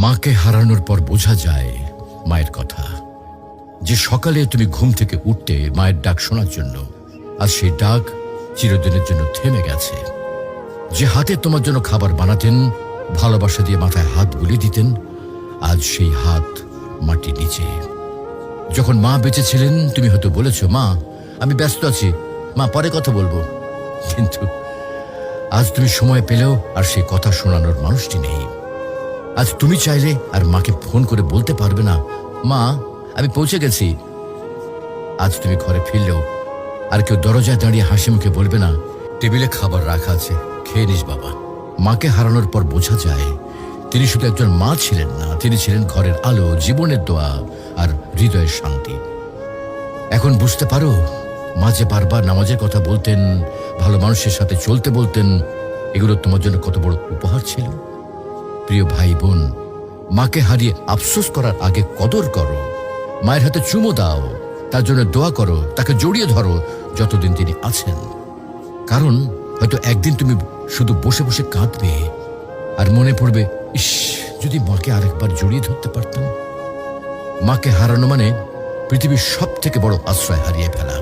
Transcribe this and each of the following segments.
মাকে হারানোর পর বোঝা যায় মায়ের কথা। যে সকালে তুমি ঘুম থেকে উঠতে মায়ের ডাক শোনার জন্য, আজ সেই ডাক চিরদিনের জন্য থেমে গেছে। যে হাতে তোমার জন্য খাবার বানাতেন, ভালোবাসা দিয়ে মাথায় হাত বুলিয়ে দিতেন, আজ সেই হাত মাটির নিচে। যখন মা বেঁচে ছিলেন তুমি হয়তো বলেছ, মা আমি ব্যস্ত আছি, মা পরে কথা বলবো। কিন্তু আজ তুমি সময় পেলেও আর সেই কথা শোনানোর মানুষটি নেই। আজ তুমি চাইলে আর মাকে ফোন করে বলতে পারবে না, মা আমি পৌঁছে গেছি। আজ তুমি ঘরে ফিরলেও আর কেউ দরজায় দাঁড়িয়ে হাসি মুখে বলবে না, টেবিলে খাবার রাখা আছে, খেয়ে নিস বাবা। মাকে হারানোর পর বোঝা যায় তিনি শুধু একজন মা ছিলেন না, তিনি ছিলেন ঘরের আলো, জীবনের দোয়া আর হৃদয়ের শান্তি। এখন বুঝতে পারো মা যে বারবার নামাজের কথা বলতেন, ভালো মানুষের সাথে চলতে বলতেন, এগুলো তোমার জন্য কত বড় উপহার ছিল। প্রিয় ভাই বোন, মাকে হারিয়ে আফসোস করার আগে কদর করো। মায়ের হাতে চুমো দাও, তার জন্য দোয়া করো, তাকে জড়িয়ে ধরো যতদিন তিনি আছেন। কারণ হয়তো একদিন তুমি শুধু বসে বসে কাঁদবে আর মনে পড়বে, ইস যদি মাকে আরেকবার জড়িয়ে ধরতে পারতাম। মাকে হারানো মানে পৃথিবীর সব থেকে বড় আশ্রয় হারিয়ে ফেলা।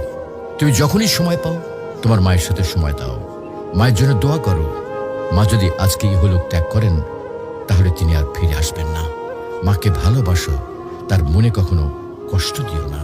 তুমি যখনই সময় পাও তোমার মায়ের সাথে সময় দাও, মায়ের জন্য দোয়া করো। মা যদি আজকে ইহলোক ত্যাগ করেন তাহলে তিনি আর ফিরে আসবেন না। মাকে ভালোবাসো, তার মনে কখনো কষ্ট দিও না।